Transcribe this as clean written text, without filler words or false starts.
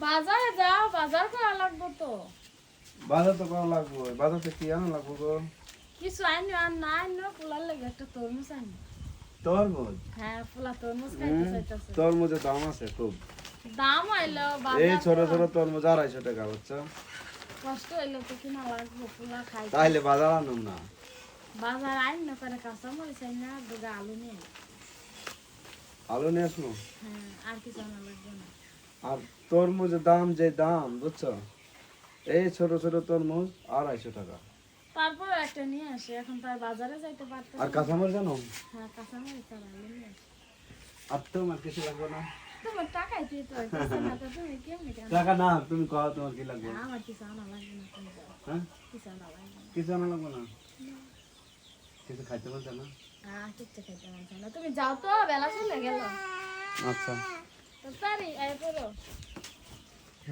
বাজারে যাও, বাজার করা লাগবো তো। বাজার তো করা লাগবো, বাজারতে কি আনা লাগবো গো? কিছু আইনো আর না আইনো, পোলার লাগে একটা তরমুজ আইনো। তরমুজ? হ্যাঁ, পোলা তরমুজ খাইতে চাইতেছে। তরমুজের দাম আছে খুব। দাম হইলো এই বাজার ছোট তো, ছোট তরমুজ 250 টাকা, বুঝছো? কষ্ট হইলো তো কিনা লাগবো, পোলা খাইতে। তাইলে বাজার আনুম না। বাজার আইনো করে কাঁচা মরিচ আইনা, দুগা আলু নিয়ে আইনো। আলু নিয়ে আসবো। হ্যাঁ, আর কিছু আনা লাগবে না। আর তরমুজের দাম যে দাম, বুঝছো? এই ছোট ছোট তরমুজ 250 টাকা। তারপর একটা নিয়ে আসে, এখন তো আর বাজারে যাইতে পারতেছি আর না। কাঁচামরিচ জানো? হ্যাঁ, কাঁচা মরিচ আর আলু নিয়ে আসে। আর তোমার কিছু লাগবে না? তোমার টাকাই দিতে হইতেছে না, তো তুমি কেমনি কেন? টাকা না, তুমি কও তোমার কি লাগবে? আমার কিছু আনা লাগবে না, তুমি যাও। হ্যাঁ, কিছু আনা লাগবে না। কিছু আনা লাগবে না? কিছু খাইতে পারছো না? কিচ্ছু খাইতে পারছো না, তুমি যাও তো, বেলা চলে গেল। আচ্ছা। তো তারি আয় পড়ো।